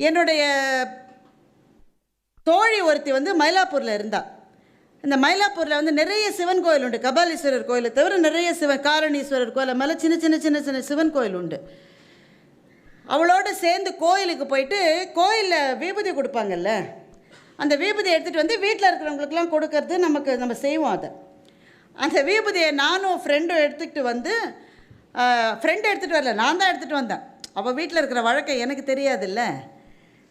என்னுடைய தோழி ஒருத்தி வந்து மயிலாப்பூரில் இருந்தா. இந்த மயிலாப்பூரில் வந்து நிறைய சிவன் கோயில் உண்டு. கபாலீஸ்வரர் கோயிலை தவிர நிறைய காரணீஸ்வரர் கோயில் மேலே சின்ன சின்ன சின்ன சின்ன சிவன் கோயில் உண்டு. அவளோடு சேர்ந்து கோயிலுக்கு போயிட்டு கோயிலில் விபூதி கொடுப்பாங்கல்ல, அந்த விபூதியை எடுத்துகிட்டு வந்து வீட்டில் இருக்கிறவங்களுக்கெல்லாம் கொடுக்கறது நம்ம செய்வோம். அதை அந்த விபூதியை நானும் ஃப்ரெண்டும் எடுத்துக்கிட்டு வந்து, ஃப்ரெண்டு எடுத்துகிட்டு வரல, நான் தான் எடுத்துகிட்டு வந்தேன். அவள் வீட்டில் இருக்கிற வழக்கை எனக்கு தெரியாதுல்ல,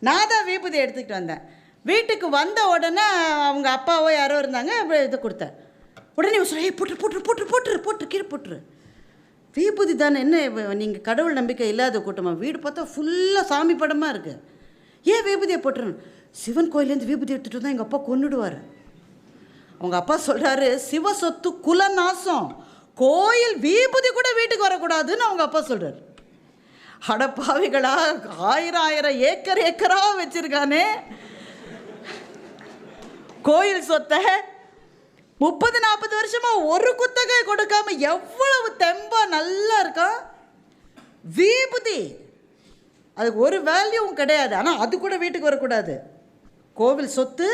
நான் தான் விபூதியை எடுத்துக்கிட்டு வந்தேன். வீட்டுக்கு வந்த உடனே அவங்க அப்பாவோ யாரோ இருந்தாங்க, இது கொடுத்தேன். உடனே சொல்லி போட்டுரு போட்டுரு போட்டுரு போட்டுரு போட்டுரு கீழே போட்டுரு. விபூதி தானே, என்ன நீங்கள் கடவுள் நம்பிக்கை இல்லாத கூட்டமாக? வீடு பார்த்தா ஃபுல்லாக சாமி படமாக இருக்குது. ஏன் விபூதியை போட்டுருன்னு? சிவன் கோயிலேருந்து விபூதி எடுத்துகிட்டு வந்தால் எங்கள் அப்பா கொன்னுடுவார். அவங்க அப்பா சொல்கிறாரு, சிவ சொத்து குலநாசம், கோயில் விபூதி கூட வீட்டுக்கு வரக்கூடாதுன்னு அவங்க அப்பா சொல்கிறார். அடப்பாவிகளா, 1000 ஏக்கர் ஏக்கராக வச்சுருக்கானே கோயில் சொத்தை, 30-40 வருஷமாக ஒரு குத்தகை கொடுக்காம எவ்வளவு தெம்பா நல்லா இருக்கா. விபூதி அதுக்கு ஒரு வேல்யூவும் கிடையாது, ஆனால் அது கூட வீட்டுக்கு வரக்கூடாது. கோவில் சொத்து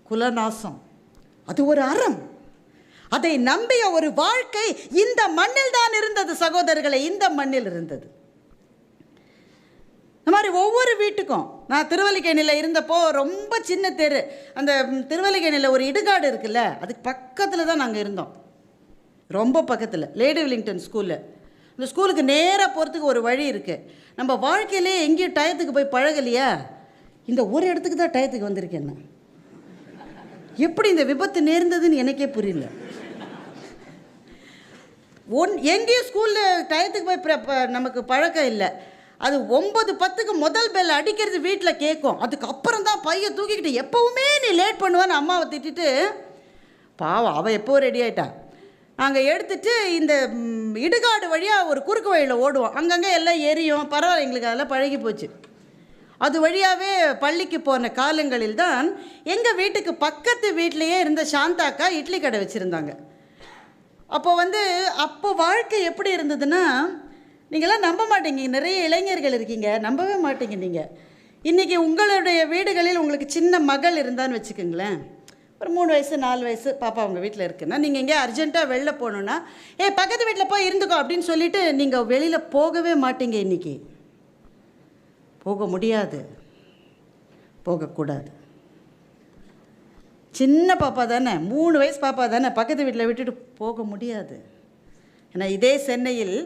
குலநாசம், அது ஒரு அறம். அதை நம்பிய ஒரு வாழ்க்கை இந்த மண்ணில் தான் இருந்தது சகோதரர்களை, இந்த மண்ணில் இருந்தது. இந்த மாதிரி ஒவ்வொரு வீட்டுக்கும், நான் திருவல்லிக்கேணியில் இருந்தப்போ ரொம்ப சின்ன தெரு, அந்த திருவல்லிக்கேணியில் ஒரு இடுகாடு இருக்குல்ல, அதுக்கு பக்கத்தில் தான் நாங்கள் இருந்தோம். ரொம்ப பக்கத்தில், லேடி வில்லிங்டன் ஸ்கூலில். இந்த ஸ்கூலுக்கு நேராக போகிறதுக்கு ஒரு வழி இருக்குது. நம்ம வாழ்க்கையிலே எங்கேயும் டயத்துக்கு போய் பழகலையா, இந்த ஒரு இடத்துக்கு தான் டயத்துக்கு வந்திருக்கேன் நான். எப்படி இந்த விபத்து நேர்ந்ததுன்னு எனக்கே புரியல. எங்கேயும் ஸ்கூலில் டயத்துக்கு போய் நமக்கு பழக்கம் இல்லை. அது 9:10க்கு முதல் பெல் அடிக்கிறது வீட்டில் கேட்கும். அதுக்கப்புறம் தான் பையன் தூக்கிக்கிட்டு எப்போவுமே நீ லேட் பண்ணுவான்னு அம்மாவை திட்டிட்டு, பாவம் அவள் எப்போ ரெடி ஆகிட்டா. நாங்கள் எடுத்துகிட்டு இந்த இடுகாடு வழியாக ஒரு குறுக்கு வழியில் ஓடுவோம். அங்கங்கே எல்லாம் எரியும், பரவாயில்ல, எங்களுக்கு அதெல்லாம் பழகி போச்சு. அது வழியாகவே பள்ளிக்கு போன காலங்களில் தான் எங்கள் வீட்டுக்கு பக்கத்து வீட்லேயே இருந்த சாந்தாக்கா இட்லி கடை வச்சுருந்தாங்க. அப்போ வாழ்க்கை எப்படி இருந்ததுன்னா, நீங்களாம் நம்ப மாட்டீங்க, நிறைய இளைஞர்கள் இருக்கீங்க, நம்பவே மாட்டீங்க. நீங்கள் இன்றைக்கி உங்களுடைய வீடுகளில் உங்களுக்கு சின்ன மகள் இருந்தான்னு வச்சுக்கோங்களேன், ஒரு 3 வயசு 4 வயசு பாப்பா உங்கள் வீட்டில் இருக்குன்னா, நீங்கள் எங்கேயா அர்ஜென்ட்டாக வெளில போகணுன்னா, பக்கத்து வீட்டில் போய் இருந்துக்கோ அப்படின்னு சொல்லிவிட்டு நீங்கள் வெளியில் போகவே மாட்டீங்க. இன்றைக்கி போக முடியாது, போகக்கூடாது. சின்ன பாப்பா தானே, 3 வயசு பாப்பா தானே, பக்கத்து வீட்டில் விட்டுட்டு போக முடியாது. ஏன்னா இதே சென்னையில்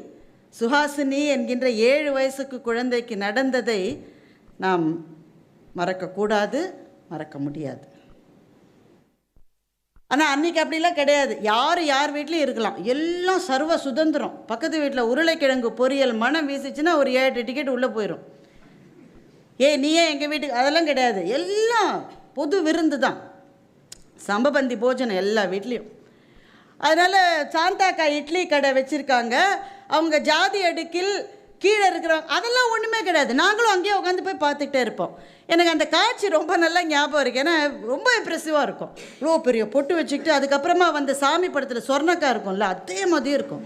சுஹாசினி என்கின்ற 7 வயசுக்கு குழந்தைக்கு நடந்ததை நாம் மறக்கக்கூடாது, மறக்க முடியாது. ஆனால் அன்றைக்கி அப்படிலாம் கிடையாது. யார் வீட்லேயும் இருக்கலாம், எல்லாம் சர்வ சுதந்திரம். பக்கத்து வீட்டில் உருளைக்கிழங்கு பொரியல் மனம் வீசிச்சுன்னா ஒரு 7 டிக்கெட் உள்ளே போயிடும். நீயே எங்கள் வீட்டுக்கு, அதெல்லாம் கிடையாது. எல்லாம் பொது விருந்து தான், சம்பபந்தி போஜனம் எல்லா வீட்லேயும். அதனால் சாந்தாக்கா இட்லி கடை வச்சுருக்காங்க. அவங்க ஜாதி அடுக்கில் கீழே இருக்கிறவங்க அதெல்லாம் ஒன்றுமே கிடையாது. நாங்களும் அங்கேயே உட்காந்து போய் பார்த்துக்கிட்டே இருப்போம். எனக்கு அந்த காட்சி ரொம்ப நல்லா ஞாபகம் இருக்குது. ஏன்னா ரொம்ப இம்ப்ரெசிவாக இருக்கும். இவ்வளோ பெரிய பொட்டு வச்சுக்கிட்டு, அதுக்கப்புறமா வந்து சாமி படத்தில் சொர்ணக்கா இருக்கும்ல, அதே மாதிரியும் இருக்கும்.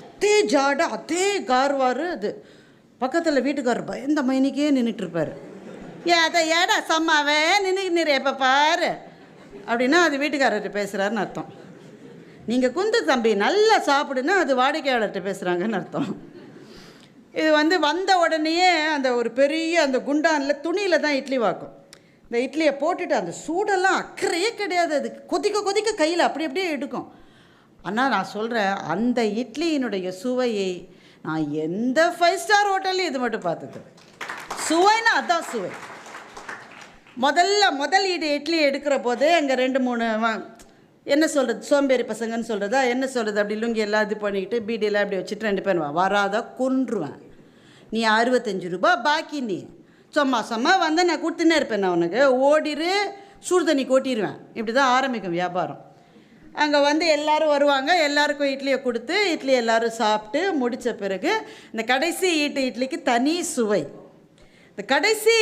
அதே ஜாடை, அதே கார்வாரு. அது பக்கத்தில் வீட்டுக்காரர் பயந்த மைனிக்கே நின்றுட்டுருப்பார். அதை ஏடா சம்மாவே நின்றுக்கிட்டு எப்போ பாரு அப்படின்னா அது வீட்டுக்காரர்கிட்ட பேசுகிறாருன்னு அர்த்தம். நீங்கள் குந்து தம்பி நல்லா சாப்பிடுன்னா அது வாடிக்கையாளர்கிட்ட பேசுகிறாங்கன்னு அர்த்தம். இது வந்த உடனேயே அந்த ஒரு பெரிய அந்த குண்டானில் துணியில் தான் இட்லி வாக்கும். இந்த இட்லியை போட்டுட்டு அந்த சூடெல்லாம் அக்கறையே கிடையாது, அது கொதிக்க கொதிக்க கையில் அப்படி அப்படியே எடுக்கும். ஆனால் நான் சொல்கிறேன், அந்த இட்லியினுடைய சுவையை நான் எந்த 5 ஸ்டார் ஹோட்டல்லையும் இது மட்டும் பார்த்தது. சுவைன்னா அதுதான் சுவை. முதல் இட்லி எடுக்கிற போது அங்கே 2-3 என்ன சொல்கிறது, சோம்பேறி பசங்கன்னு சொல்கிறதா என்ன சொல்கிறது, அப்படி லுங்கி எல்லாம் இது பண்ணிக்கிட்டு பீடியெல்லாம் அப்படி வச்சுட்டு 2 பேர் வராத கொன்றுவேன். நீ 65 ரூபா பாக்கி, நீ சும்மா வந்தால் நான் கொடுத்துன்னே இருப்பேன், நான் உனக்கு ஓடிரு, சுடு தண்ணி கொட்டிடுவேன். இப்படி தான் ஆரம்பிக்கும் வியாபாரம். அங்கே எல்லோரும் வருவாங்க, எல்லாருக்கும் இட்லியை கொடுத்து இட்லி எல்லோரும் சாப்பிட்டு முடித்த பிறகு இந்த கடைசி இட்லிக்கு தனி சுவை. இந்த கடைசி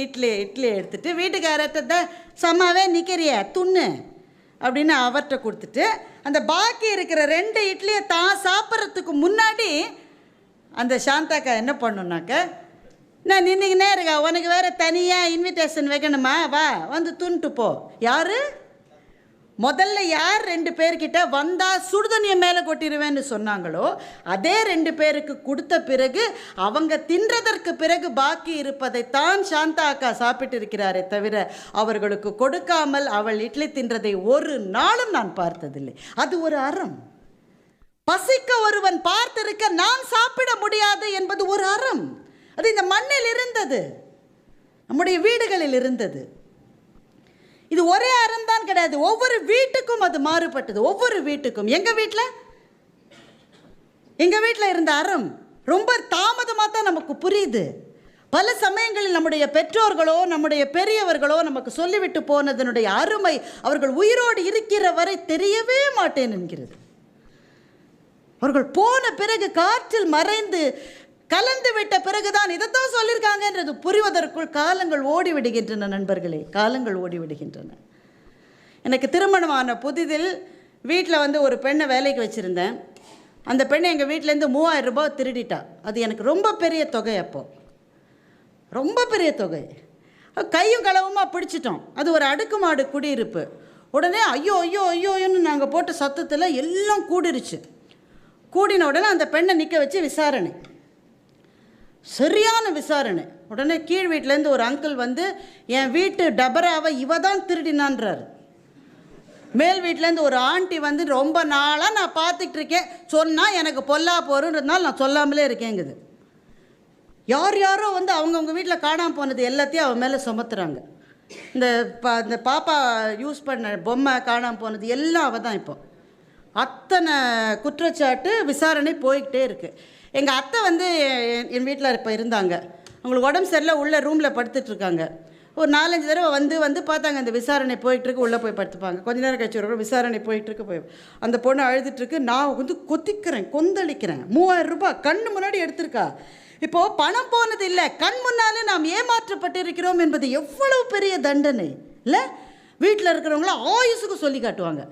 இட்லி எடுத்துகிட்டு வீட்டுக்காரர்கிட்ட சம்மாவே நிற்கிறிய துண்ணு அப்படின்னு அவர்கிட்ட கொடுத்துட்டு, அந்த பாக்கி இருக்கிற 2 இட்லியை தான் சாப்பிட்றதுக்கு முன்னாடி அந்த சாந்தாக்கா என்ன பண்ணுனாக்க, நான் நின்றுக்கினே இருக்கா, உனக்கு வேறு தனியாக இன்விடேஷன் வைக்கணுமா, வா வந்து துண்ட்டு போ. யார் முதல்ல யார் 2 பேர்கிட்ட வந்தால் சுடுதண்ணியை மேலே கொட்டிடுவேன்னு சொன்னாங்களோ அதே 2 பேருக்கு கொடுத்த பிறகு அவங்க தின்றதற்கு பிறகு பாக்கி இருப்பதைத்தான் சாந்தா அக்கா சாப்பிட்டு இருக்கிறாரே தவிர அவர்களுக்கு கொடுக்காமல் அவள் இட்லி தின்றதை ஒரு நாளும் நான் பார்த்ததில்லை. அது ஒரு அறம். பசிக்க ஒருவன் பார்த்திருக்க நான் சாப்பிட முடியாது என்பது ஒரு அறம். அது இந்த மண்ணில் இருந்தது, நம்முடைய வீடுகளில் இருந்தது. இது ஒரே அறம் தான் கிடையாது, ஒவ்வொரு வீட்டுக்கும் அது மாறுபட்டது. ஒவ்வொரு வீட்டுக்கும். எங்கள் வீட்டில் இருந்த அறம் ரொம்ப தாமதமாக தான் நமக்கு புரியுது. பல சமயங்களில் நம்முடைய பெற்றோர்களோ நம்முடைய பெரியவர்களோ நமக்கு சொல்லிவிட்டு போனதனுடைய அருமை அவர்கள் உயிரோடு இருக்கிற வரை தெரியவே மாட்டேன் என்கிறது. அவர்கள் போன பிறகு காற்றில் மறைந்து கலந்து விட்ட பிறகுதான் இதைத்தான் சொல்லியிருக்காங்கன்றது புரிவதற்குள் காலங்கள் ஓடிவிடுகின்றன நண்பர்களே, காலங்கள் ஓடிவிடுகின்றன. எனக்கு திருமணமான புதிதில் வீட்டில் ஒரு பெண்ணை வேலைக்கு வச்சுருந்தேன். அந்த பெண்ணை எங்கள் வீட்டிலேருந்து 3000 ரூபாய் திருடிட்டா. அது எனக்கு ரொம்ப பெரிய தொகை, அப்போது ரொம்ப பெரிய தொகை. கையும் களவுமா பிடிச்சிட்டோம். அது ஒரு அடுக்குமாடு குடியிருப்பு. உடனே ஐயோ ஐயோ ஐயோன்னு நாங்கள் போட்ட சத்தத்தில் எல்லாம் கூடிருச்சு. கூடின உடனே அந்த பெண்ணை நிற்க வச்சு விசாரணை, சரியான விசாரணை. உடனே கீழ் வீட்டிலேருந்து ஒரு அங்கிள் என் வீட்டு டபராவை இவ தான் திருடினான்றார். மேல் வீட்டிலேருந்து ஒரு ஆண்டி ரொம்ப நாளாக நான் பார்த்துக்கிட்டு இருக்கேன், சொன்னால் எனக்கு பொல்லா போகிறதுனால நான் சொல்லாமலே இருக்கேங்குது. யார் யாரோ அவங்கவுங்க வீட்டில் காணாமல் போனது எல்லாத்தையும் அவன் மேலே சுமத்துறாங்க. இந்த பாப்பா யூஸ் பண்ண பொம்மை காணாமல் போனது எல்லாம் அவள் தான். இப்போ அத்தனை குற்றச்சாட்டு விசாரணை போய்கிட்டே இருக்குது. எங்கள் அத்தை என் வீட்டில் இப்போ இருந்தாங்க. அவங்களுக்கு உடம்பு சரியில்லை, உள்ளே ரூமில் படுத்துட்ருக்காங்க. ஒரு 4-5 தடவை வந்து பார்த்தாங்க. அந்த விசாரணை போயிட்டுருக்கு, உள்ளே போய் படுத்துப்பாங்க. கொஞ்ச நேரம் கழிச்சு ஒரு விசாரணை போயிட்டுருக்கு. போய் அந்த பொண்ணு அழுதுட்டுருக்கு. நான் கொதிக்கிறேன், கொந்தளிக்கிறேன். 3000 ரூபாய் கண்ணு முன்னாடி எடுத்திருக்கா. இப்போது பணம் போனது இல்லை, கண் முன்னாலே நாம் ஏமாற்றப்பட்டிருக்கிறோம் என்பது எவ்வளவு பெரிய தண்டனை இல்லை? வீட்டில் இருக்கிறவங்களாம் ஆயுசுக்கு சொல்லி காட்டுவாங்க.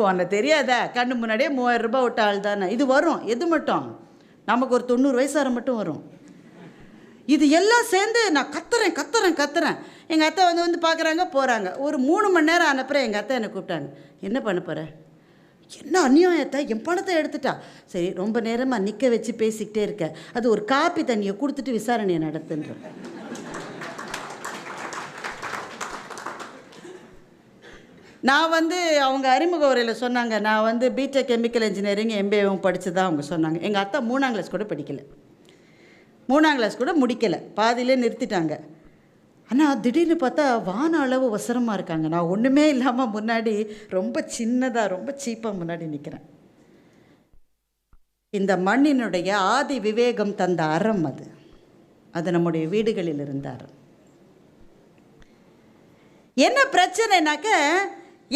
உன்னை தெரியாதா, கண்ணு முன்னாடியே 3000 ரூபாய் விட்ட ஆள் தானே. இது வரும், எது மட்டும் நமக்கு ஒரு 90 வயசார மட்டும் வரும். இது எல்லாம் சேர்ந்து நான் கத்துறேன். எங்கள் அத்தை பார்க்குறாங்க, போகிறாங்க. ஒரு 3 மணி நேரம் அனுப்புகிறேன். எங்கள் அத்தை என்னை கூப்பிட்டாங்க. என்ன பண்ண போகிற? என்ன அநியாயத்தை, என் பணத்தை எடுத்துட்டா. சரி, ரொம்ப நேரமாக நிற்க வச்சு பேசிக்கிட்டே இருக்க, அது ஒரு காப்பி தண்ணியை கொடுத்துட்டு விசாரணையை நடத்துன்ற. நான் அவங்க அறிமுக உரையில் சொன்னாங்க, நான் பிடெக் கெமிக்கல் இன்ஜினியரிங் MBAவும் படித்ததான் அவங்க சொன்னாங்க. எங்கள் அத்தா 3ஆம் கிளாஸ் கூட படிக்கலை, 3ஆம் கிளாஸ் கூட முடிக்கலை, பாதியிலே நிறுத்திட்டாங்க. ஆனால் திடீர்னு பார்த்தா வான அளவு வசரமாக இருக்காங்க. நான் ஒன்றுமே இல்லாமல் முன்னாடி ரொம்ப சின்னதாக ரொம்ப சீப்பாக முன்னாடி நிற்கிறேன். இந்த மண்ணினுடைய ஆதி விவேகம் தந்த அறம் அது நம்முடைய வீடுகளில் இருந்த அறம். என்ன பிரச்சனைனாக்க,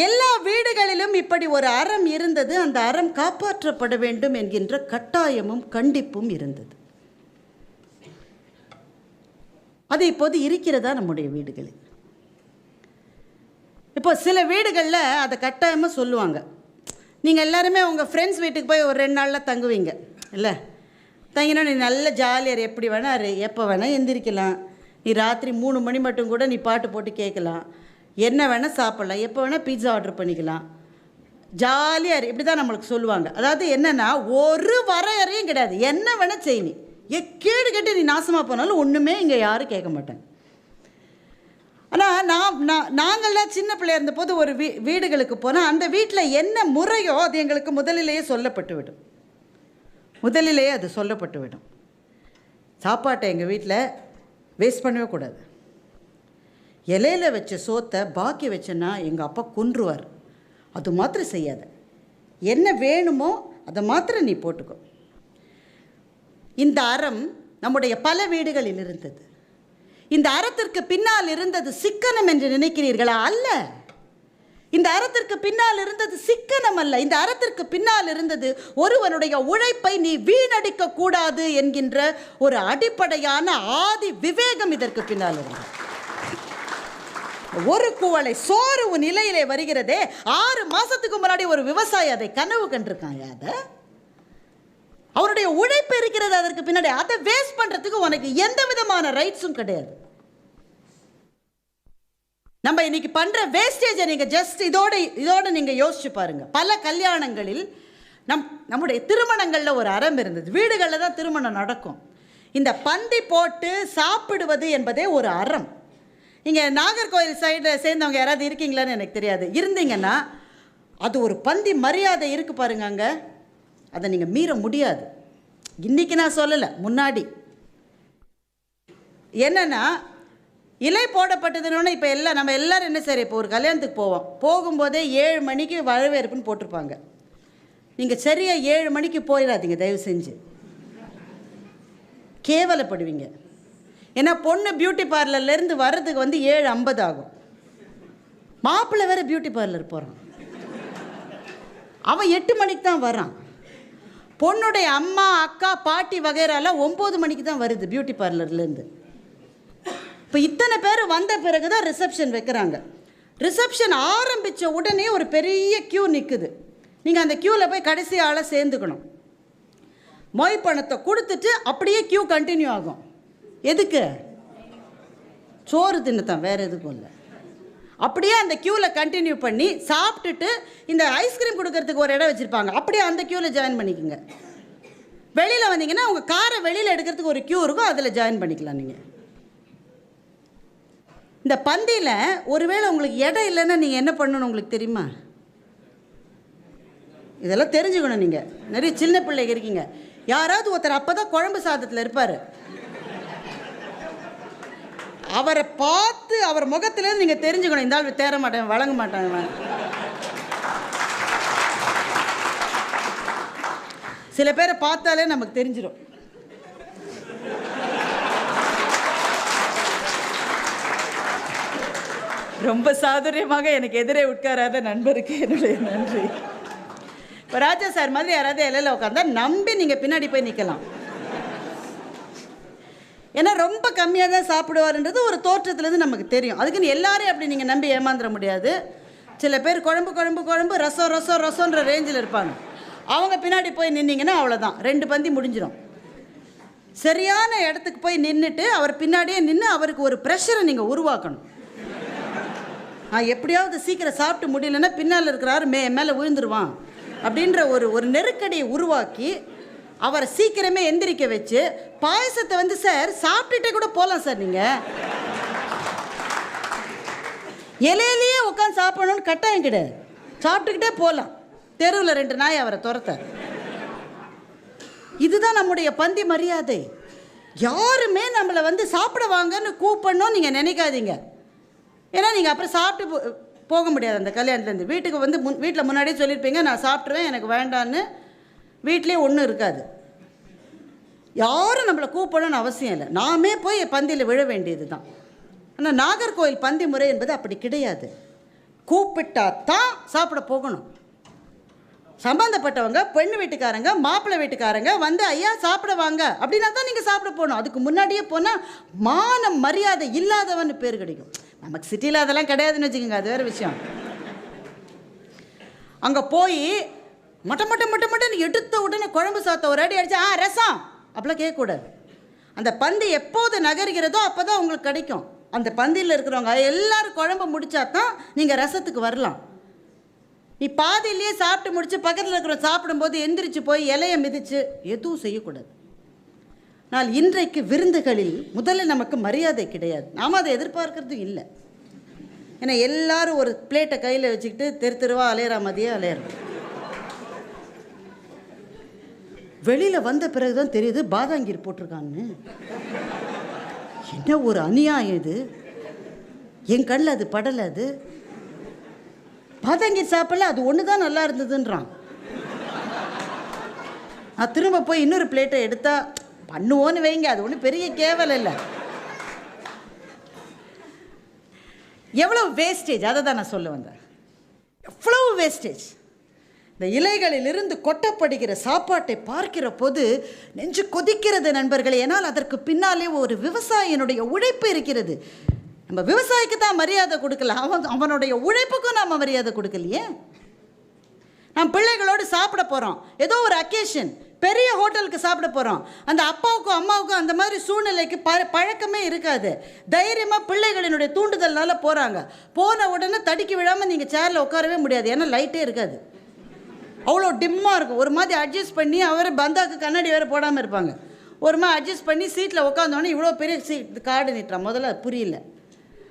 எல்லா வீடுகளிலும் இப்படி ஒரு அறம் இருந்தது. அந்த அறம் காப்பாற்றப்பட வேண்டும் என்கின்ற கட்டாயமும் கண்டிப்பும் இருந்தது. அது இப்போது இருக்கிறதா நம்முடைய வீடுகளில்? இப்போ சில வீடுகளில் அதை கட்டாயமாக சொல்லுவாங்க. நீங்கள் எல்லாருமே உங்கள் ஃப்ரெண்ட்ஸ் வீட்டுக்கு போய் ஒரு 2 நாளில் தங்குவீங்க இல்லை? தங்கினா நீ நல்ல ஜாலியாக எப்படி வேணால் எப்போ வேணால் எந்திரிக்கலாம். நீ ராத்திரி 3 மணி மட்டும் கூட நீ பாட்டு போட்டு கேட்கலாம், என்ன வேணால் சாப்பிட்லாம், எப்போ வேணால் பீட்சா ஆர்டர் பண்ணிக்கலாம், ஜாலியாக இப்படி தான் நம்மளுக்கு சொல்லுவாங்க. அதாவது என்னென்னா ஒரு வரையறையும் கிடையாது, என்ன வேணால் செய்யணும். கேடு கட்டி நீ நாசமாக போனாலும் ஒன்றுமே இங்கே யாரும் கேட்க மாட்டாங்க. ஆனால் நாங்கள்லாம் சின்ன பிள்ளையா இருந்தபோது ஒரு வீடுகளுக்கு போனால் அந்த வீட்டில் என்ன முறையோ அது எங்களுக்கு முதலிலேயே சொல்லப்பட்டு விடும். முதலிலேயே அது சொல்லப்பட்டு விடும். சாப்பாட்டை எங்கள் வீட்டில் வேஸ்ட் பண்ணவே கூடாது. இலையில் வச்ச சோத்தை பாக்கி வச்சேன்னா எங்கள் அப்பா கொன்றுவார். அது மாத்திரம் செய்யாத, என்ன வேணுமோ அதை மாத்திரம் நீ போட்டுக்கோ. இந்த அறம் நம்முடைய பல வீடுகளில் இருந்தது. இந்த அறத்திற்கு பின்னால் இருந்தது சிக்கனம் என்று நினைக்கிறீர்களா? அல்ல. இந்த அறத்திற்கு பின்னால் இருந்தது சிக்கனம் அல்ல. இந்த அறத்திற்கு பின்னால் இருந்தது ஒருவனுடைய உழைப்பை நீ வீணடிக்க கூடாது என்கின்ற ஒரு அடிப்படையான ஆதி விவேகம் இதற்கு பின்னால் இருந்தது. ஒரு குவளை சோறு உன் நிலையிலே வருகிறதே, 6 மாசத்துக்கு முன்னாடி ஒரு விவசாயி அதை கனவு கண்டிருக்காங்க. அவருடைய உழைப்பு இருக்கிறது அதற்கு பின்னாடி. அதை வேஸ்ட் பண்ணுறதுக்கு உனக்கு எந்த விதமான ரைட்ஸும் கிடையாது. நம்ம இன்னைக்கு பண்ணுற வேஸ்டேஜை நீங்கள் ஜஸ்ட் இதோட நீங்கள் யோசிச்சு பாருங்க. பல கல்யாணங்களில் நம்முடைய திருமணங்களில் ஒரு அறம் இருந்தது. வீடுகளில் தான் திருமணம் நடக்கும். இந்த பந்தி போட்டு சாப்பிடுவது என்பதே ஒரு அறம். இங்கே நாகர்கோவில் சைடு சேர்ந்தவங்க யாராவது இருக்கீங்களான்னு எனக்கு தெரியாது. இருந்தீங்கன்னா அது ஒரு பந்தி மரியாதை இருக்குது பாருங்க. அங்கே அதை நீங்கள் மீற முடியாது. இன்றைக்கி நான் சொல்லலை, முன்னாடி என்னென்னா இலை போடப்பட்டதுன்னு இப்போ நம்ம எல்லோரும் என்ன சரி, இப்போ ஒரு கல்யாணத்துக்கு போகும்போதே 7 மணிக்கு வரவேற்புன்னு போட்டிருப்பாங்க. நீங்கள் சரியாக 7 மணிக்கு போயிடாதீங்க தயவு செஞ்சு, கேவலப்படுவீங்க. ஏன்னா பொண்ணு பியூட்டி பார்லர்லேருந்து வர்றதுக்கு 7:50 ஆகும். மாப்பிள்ளை வேறு பியூட்டி பார்லர் போகிறான், அவன் 8 மணிக்கு தான் வரான். பொண்ணுடைய அம்மா அக்கா பாட்டி வகைராலாம் 9 மணிக்கு தான் வருது பியூட்டி பார்லர்லேருந்து. இப்போ இத்தனை பேர் வந்த பிறகு தான் ரிசப்ஷன் வைக்கிறாங்க. ரிசப்ஷன் ஆரம்பித்த உடனே ஒரு பெரிய க்யூ நிற்குது. நீங்கள் அந்த க்யூவில் போய் கடைசி ஆளை சேர்ந்துக்கணும். மொய் பணத்தை கொடுத்துட்டு அப்படியே க்யூ கண்டினியூ ஆகும். எதுக்கு? சோறு தின்னத்தான், வேறு எதுக்கும் இல்லை. அப்படியே அந்த க்யூவில் கண்டினியூ பண்ணி சாப்பிட்டுட்டு இந்த ஐஸ்கிரீம் கொடுக்கறதுக்கு ஒரு இடம் வச்சுருப்பாங்க, அப்படியே அந்த க்யூவில் ஜாயின் பண்ணிக்கோங்க. வெளியில் வந்தீங்கன்னா உங்கள் காரை வெளியில் எடுக்கிறதுக்கு ஒரு க்யூ இருக்கும், அதில் ஜாயின் பண்ணிக்கலாம். நீங்கள் இந்த பந்தியில் ஒருவேளை உங்களுக்கு இடம் இல்லைன்னா நீங்கள் என்ன பண்ணணும் உங்களுக்கு தெரியுமா? இதெல்லாம் தெரிஞ்சுக்கணும். நீங்கள் நிறைய சின்ன பிள்ளைங்க இருக்கீங்க, யாராவது ஒருத்தர் அப்போ தான் குழம்பு சாதத்தில் இருப்பார், அவரை பார்த்து அவர் முகத்திலேருந்து நீங்கள் தெரிஞ்சுக்கணும், இந்த ஆள் தேர மாட்டேன் வழங்க மாட்டாங்க. சில பேரை பார்த்தாலே நமக்கு தெரிஞ்சிடும். ரொம்ப சாதுரியமாக எனக்கு எதிரே உட்காராத நண்பருக்கு என்னுடைய நன்றி. இப்போ ராஜா சார் மாதிரி யாராவது இலையில் உட்காந்தா நம்பி நீங்கள் பின்னாடி போய் நிற்கலாம். ஏன்னா ரொம்ப கம்மியாக தான் சாப்பிடுவாருன்றது ஒரு தோற்றத்துலேருந்து நமக்கு தெரியும். அதுக்குன்னு எல்லாரையும் அப்படி நீங்கள் நம்பி ஏமாந்துட முடியாது. சில பேர் குழம்பு குழம்பு குழம்பு ரசம் ரசம் ரசம்ன்ற ரேஞ்சில் இருப்பாங்க. அவங்க பின்னாடி போய் நின்னீங்கன்னா அவ்வளோதான், 2 பந்தி முடிஞ்சிடும். சரியான இடத்துக்கு போய் நின்றுட்டு அவர் பின்னாடியே நின்று அவருக்கு ஒரு ப்ரெஷரை நீங்கள் உருவாக்கணும். எப்படியாவது சீக்கிரம் சாப்பிட்டு முடியலன்னா பின்னால் இருக்கிறாரு மேலே விழுந்துருவான் அப்படின்ற ஒரு நெருக்கடியை உருவாக்கி அவரை சீக்கிரமே எந்திரிக்க வச்சு பாயசத்தை சார் சாப்பிட்டுட்டே கூட போகலாம் சார், நீங்கள் இலையிலேயே உட்காந்து சாப்பிடணும்னு கட்டாயம் கிடையாது, சாப்பிட்டுக்கிட்டே போகலாம். தெருவில் 2 நாய் அவரை துரத்த. இதுதான் நம்முடைய பந்தி மரியாதை. யாருமே நம்மளை சாப்பிட வாங்கன்னு கூப்பிடணும் நீங்கள் நினைக்காதீங்க. ஏன்னா நீங்கள் அப்புறம் சாப்பிட்டு போக முடியாது அந்த கல்யாணத்துலேருந்து. வீட்டுக்கு வீட்டில் முன்னாடியே சொல்லியிருப்பீங்க நான் சாப்பிட்ருவேன் எனக்கு வேண்டான்னு. வீட்லேயே ஒன்றும் இருக்காது. யாரும் நம்மளை கூப்பிடணும்னு அவசியம் இல்லை, நாமே போய் பந்தியில் விழ வேண்டியது தான். ஆனால் நாகர்கோவில் பந்தி முறை என்பது அப்படி கிடையாது. கூப்பிட்டா தான் சாப்பிட போகணும். சம்பந்தப்பட்டவங்க பெண்ணு வீட்டுக்காரங்க மாப்பிள்ளை வீட்டுக்காரங்க ஐயா சாப்பிட வாங்க அப்படின்னா தான் நீங்கள் சாப்பிட போகணும். அதுக்கு முன்னாடியே போனால் மானம் மரியாதை இல்லாதவன்னு பேர் கிடைக்கும். நமக்கு சிட்டியில் அதெல்லாம் கிடையாதுன்னு வச்சுக்கோங்க, அது வேறு விஷயம். அங்கே போய் மட்டன்னு எடுத்த உடனே குழம்பு சாத்த ஒரு அடி அடிச்சா ரசம் அப்படிலாம் கேட்கக்கூடாது. அந்த பந்தி எப்போது நகர்கிறதோ அப்போ தான் உங்களுக்கு கிடைக்கும். அந்த பந்தியில் இருக்கிறவங்க எல்லோரும் குழம்பு முடித்தா தான் நீங்கள் ரசத்துக்கு வரலாம். நீ பாதியிலேயே சாப்பிட்டு முடிச்சு பக்கத்தில் இருக்கிறவங்க சாப்பிடும்போது எந்திரிச்சு போய் இலையை மிதித்து எதுவும் செய்யக்கூடாது. ஆனால் இன்றைக்கு விருந்துகளில் முதல்ல நமக்கு மரியாதை கிடையாது, நாம் அதை எதிர்பார்க்கறதும் இல்லை. ஏன்னா எல்லாரும் ஒரு பிளேட்டை கையில் வச்சுக்கிட்டு தெருவா அலையிற மாதிரியே அலையிறோம். வெளியில் வந்த பிறகு தான் தெரியுது பாதாங்கீர் போட்டிருக்கான்னு. என்ன ஒரு அநியாயம் இது, என் கண்ணில் அது படலை. அது பாதாங்கீர் சாப்பிடல, அது ஒன்று தான் நல்லா இருந்ததுன்றான். நான் திரும்ப போய் இன்னொரு பிளேட்டை எடுத்தா பண்ணுவோன்னு வைங்க, அது ஒன்றும் பெரிய கேவலம் இல்லை. எவ்வளோ வேஸ்டேஜ், அதை தான் நான் சொல்ல வந்தேன். எவ்வளவு வேஸ்டேஜ். இந்த இலைகளிலிருந்து கொட்டப்படுகிற சாப்பாட்டை பார்க்கிற போது நெஞ்சு கொதிக்கிறது நண்பர்களே. ஏன்னால் அதற்கு பின்னாலே ஒரு விவசாயினுடைய உழைப்பு இருக்கிறது. நம்ம விவசாயிக்கு தான் மரியாதை கொடுக்கல, அவனுடைய உழைப்புக்கும் நாம் மரியாதை கொடுக்கலையே. நாம் பிள்ளைகளோடு சாப்பிட போகிறோம், ஏதோ ஒரு அக்கேஷன் பெரிய ஹோட்டலுக்கு சாப்பிட போகிறோம். அந்த அப்பாவுக்கும் அம்மாவுக்கும் அந்த மாதிரி சூழ்நிலைக்கு பழக்கமே இருக்காது. தைரியமாக பிள்ளைகளினுடைய தூண்டுதல்னால போகிறாங்க. போன உடனே தடுக்கி விழாமல் நீங்கள் சேரில் உட்காரவே முடியாது, ஏன்னா லைட்டே இருக்காது, அவ்வளோ டிம்மாக இருக்கும். ஒரு மாதிரி அட்ஜஸ்ட் பண்ணி அவர் பந்தாக்கு கண்ணாடி வேறு போடாமல் இருப்பாங்க. ஒரு மாதிரி அட்ஜஸ்ட் பண்ணி சீட்டில் உட்காந்தோடனே இவ்வளோ பெரிய சீட் கார்டு நீட்டுறான். முதல்ல புரியல,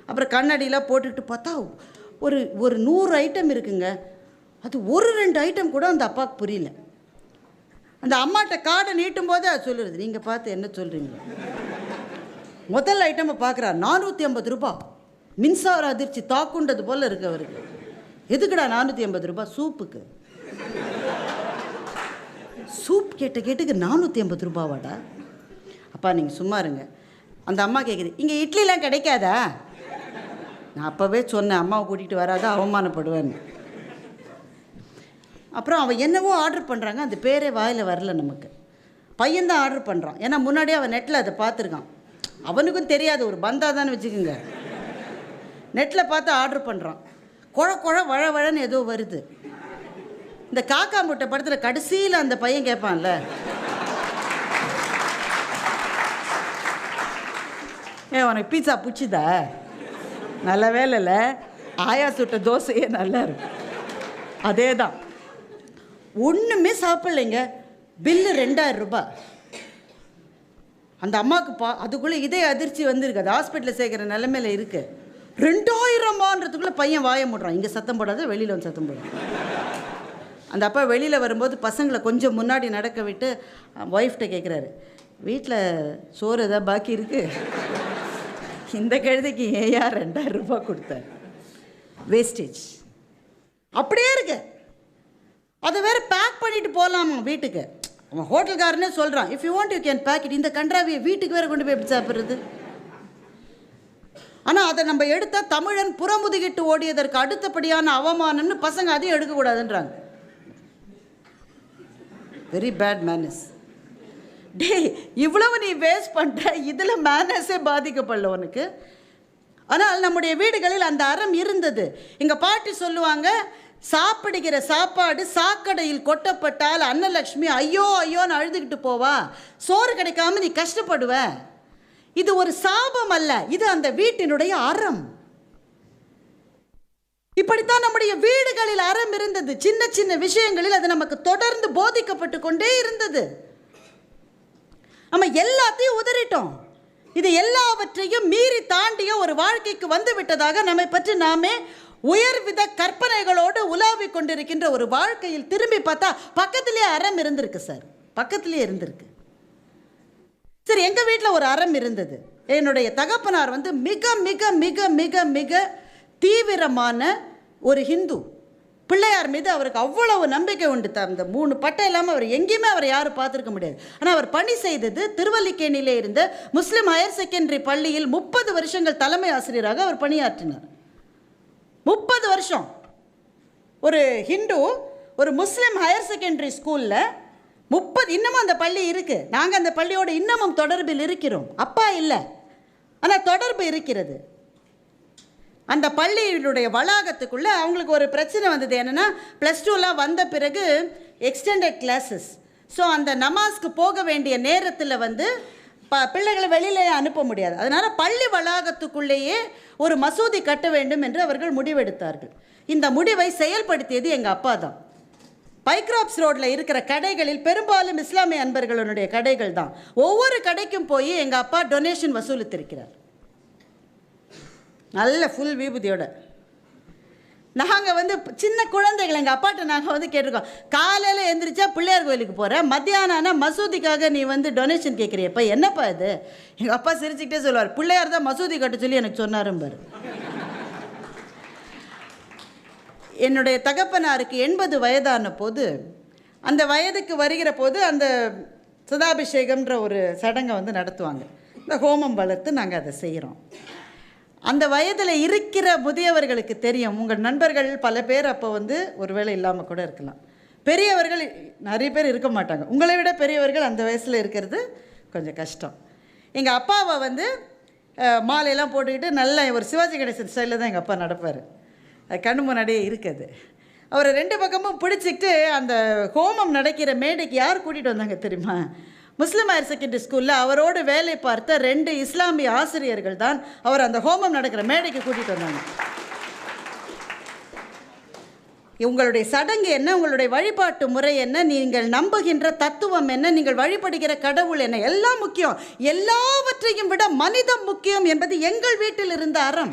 அப்புறம் கண்ணாடியெலாம் போட்டுக்கிட்டு பார்த்தா ஒரு 100 ஐட்டம் இருக்குங்க. அது 1-2 ஐட்டம் கூட அந்த அப்பாவுக்கு புரியல. அந்த அம்மாட்ட கார்டை நீட்டும் போது அது சொல்லுறது, நீங்கள் பார்த்து என்ன சொல்கிறீங்க. முதல் ஐட்டமை பார்க்குறா, 450 ரூபா. மின்சார அதிர்ச்சி தாக்குண்டது போல் இருக்கு அவருக்கு. எதுக்குடா 450 ரூபா? சூப்புக்கு. சூப் கேட்டுக்கு 450 ரூபாவாடா? அப்பா நீங்கள் சும்மா இருங்க. அந்த அம்மா கேட்குது, இங்கே இட்லிலாம் கிடைக்காதா? நான் அப்போவே சொன்னேன், அம்மாவை கூட்டிகிட்டு வராதா அவமானப்படுவேன்னு. அப்புறம் அவன் என்னவோ ஆர்டர் பண்ணுறாங்க, அந்த பேரே வாயில் வரல நமக்கு. பையன்தான் ஆர்டர் பண்ணுறான், ஏன்னா முன்னாடியே அவன் நெட்டில் அதை பார்த்துருக்கான். அவனுக்கும் தெரியாது, ஒரு பந்தா தானே வச்சுக்கோங்க. நெட்டில் பார்த்து ஆர்டர் பண்ணுறான். குழ வழன்னு ஏதோ வருது. இந்த காக்கா முட்டை படத்தில் கடைசியில் அந்த பையன் கேட்பான்ல, உனக்கு பீட்சா பிடிச்சிதா? நல்ல வேலை இல்லை, ஆயா சுட்ட தோசையே நல்லா இருக்கும். அதே தான், ஒன்றுமே சாப்பிட்லைங்க. பில்லு 2000 ரூபாய். அந்த அம்மாவுக்கு அதுக்குள்ளே இதே அதிர்ச்சி வந்துருக்கு, அது ஹாஸ்பிட்டலில் சேர்க்குற நிலைமையில் இருக்குது. 2000மான்றதுக்குள்ளே பையன் வாய முடுறான். இங்கே சத்தம் போடாத, வெளியில் வந்து சத்தம் போடுறான். அந்த அப்பா வெளியில் வரும்போது பசங்களை கொஞ்சம் முன்னாடி நடக்க விட்டு ஒய்ஃப்கிட்ட கேட்குறாரு, வீட்டில் சோறு எதாவது பாக்கி இருக்குது? இந்த கழுதைக்கு ஏயா 2000 ரூபாய் கொடுத்தார்? வேஸ்டேஜ் அப்படியே இருக்கு. அதை வேறு பேக் பண்ணிட்டு போகலாமா வீட்டுக்கு? அவன் ஹோட்டல்காரனே சொல்கிறான், if you want you can pack it. இந்த கன்றாவியை வீட்டுக்கு வேறு கொண்டு போய் எப்படி சாப்பிட்றது? ஆனால் அதை நம்ம எடுத்தால் தமிழன் புறமுதுகிட்டு ஓடியதற்கு அடுத்தபடியான அவமானம்னு பசங்க அதையும் எடுக்கக்கூடாதுன்றாங்க. Very bad manners. டே, இவ்வளவு நீ வேஸ்ட் பண்ணுற, இதில் மேனஸே பாதிக்கப்படல உனக்கு. ஆனால் நம்முடைய வீடுகளில் அந்த அறம் இருந்தது. எங்கள் பாட்டி சொல்லுவாங்க, சாப்பிடுகிற சாப்பாடு சாக்கடையில் கொட்டப்பட்டால் அன்னலக்ஷ்மி ஐயோ ஐயோன்னு அழுதுகிட்டு போவா, சோறு கிடைக்காம நீ கஷ்டப்படுவ. இது ஒரு சாபம் அல்ல, இது அந்த வீட்டினுடைய அறம். இப்படித்தான் நம்முடைய வீடுகளில் அறம் இருந்தது. சின்ன சின்ன விஷயங்களில் அது நமக்கு தொடர்ந்து போதிக்கப்பட்டு கொண்டே இருந்தது. நம்ம எல்லாத்தையும் உதறிட்டோம். இது எல்லாவற்றையும் மீறி தாண்டிய ஒரு வாழ்க்கைக்கு வந்து விட்டதாக நம்மை பற்றி நாமே உயர்வித கற்பனைகளோடு உலாவிக் கொண்டிருக்கின்ற ஒரு வாழ்க்கையில் திரும்பி பார்த்தா பக்கத்திலேயே அறம் இருந்திருக்கு சார், பக்கத்திலேயே இருந்திருக்கு. சரி, எங்கள் வீட்டில் ஒரு அறம் இருந்தது. என்னுடைய தகப்பனார் வந்து மிக மிக மிக மிக மிக தீவிரமான ஒரு ஹிந்து. பிள்ளையார் மீது அவருக்கு அவ்வளவு நம்பிக்கை உண்டு. அந்த 3 பட்டை இல்லாமல் அவர் எங்கேயுமே அவரை யாரும் பார்த்துருக்க முடியாது. ஆனால் அவர் பணி செய்தது திருவல்லிக்கேணியிலே இருந்த முஸ்லீம் ஹையர் செகண்டரி பள்ளியில் 30 வருஷங்கள் தலைமை ஆசிரியராக அவர் பணியாற்றினார். 30 வருஷம். ஒரு ஹிந்து ஒரு முஸ்லீம் ஹையர் செகண்டரி ஸ்கூலில் 30, இன்னமும் அந்த பள்ளி இருக்குது. நாங்கள் அந்த பள்ளியோட இன்னமும் தொடர்பில் இருக்கிறோம். அப்பா இல்லை, ஆனால் தொடர்பு இருக்கிறது. அந்த பள்ளியினுடைய வளாகத்துக்குள்ளே அவங்களுக்கு ஒரு பிரச்சனை வந்தது. என்னென்னா, +2லாம் வந்த பிறகு எக்ஸ்டெண்டட் கிளாஸஸ். ஸோ அந்த நமாஸ்க்கு போக வேண்டிய நேரத்தில் வந்து பிள்ளைகளை வெளியிலே அனுப்ப முடியாது. அதனால் பள்ளி வளாகத்துக்குள்ளேயே ஒரு மசூதி கட்ட வேண்டும் என்று அவர்கள் முடிவெடுத்தார்கள். இந்த முடிவை செயல்படுத்தியது எங்கள் அப்பா தான். பைக்ராப்ஸ் ரோட்டில் இருக்கிற கடைகளில் பெரும்பாலும் இஸ்லாமிய அன்பர்களுடைய கடைகள் தான். ஒவ்வொரு கடைக்கும் போய் எங்கள் அப்பா டொனேஷன் வசூலித்திருக்கிறார். நல்ல ஃபுல் விபூதியோட. நாங்கள் வந்து சின்ன குழந்தைகள், எங்கள் அப்பாட்ட நாங்கள் வந்து கேட்டிருக்கோம், காலையில் எழுந்திரிச்சா பிள்ளையார் கோயிலுக்கு போகிறேன், மத்தியானம் ஆனால் மசூதிக்காக நீ வந்து டொனேஷன் கேட்குறியப்பா, என்னப்பா இது? எங்கள் அப்பா சிரிச்சுக்கிட்டே சொல்லுவார், பிள்ளையார் தான் மசூதி கட்ட சொல்லி எனக்கு சொன்னாரும்பார். என்னுடைய தகப்பனாருக்கு 80 வயதான போது, அந்த வயதுக்கு வருகிற போது அந்த சதாபிஷேகம்ன்ற ஒரு சடங்கை வந்து நடத்துவாங்க. இந்த ஹோமம் வளர்த்து நாங்கள் அதை செய்கிறோம். அந்த வயதில் இருக்கிற முதியவர்களுக்கு தெரியும். உங்கள் நண்பர்கள் பல பேர் அப்போ வந்து ஒருவேளை இல்லாமல் கூட இருக்கலாம். பெரியவர்கள் நிறைய பேர் இருக்க மாட்டாங்க. உங்களை விட பெரியவர்கள் அந்த வயசில் இருக்கிறது கொஞ்சம் கஷ்டம். எங்கள் அப்பாவை வந்து மாலையெல்லாம் போட்டுக்கிட்டு நல்ல ஒரு சிவாஜி கணேசன் ஸ்டைலில் தான் எங்கள் அப்பா நடப்பார். அது கண்ணு முன்னாடியே இருக்குது. அவரை 2 பக்கமும் பிடிச்சிக்கிட்டு அந்த ஹோமம் நடக்கிற மேடைக்கு யார் கூட்டிகிட்டு வந்தாங்க தெரியுமா? முஸ்லிம் ஹையர் செகண்டரி ஸ்கூலில் அவரோடு வேலை பார்த்த 2 இஸ்லாமிய ஆசிரியர்கள் தான் அவர் அந்த ஹோமம் நடக்கிற மேடைக்கு கூட்டிகிட்டு வந்தாங்க. உங்களுடைய சடங்கு என்ன, உங்களுடைய வழிபாட்டு முறை என்ன, நீங்கள் நம்புகின்ற தத்துவம் என்ன, நீங்கள் வழிபடுகிற கடவுள் என்ன, எல்லாம் முக்கியம். எல்லாவற்றையும் விட மனிதம் முக்கியம் என்பது எங்கள் வீட்டில் இருந்த அறம்.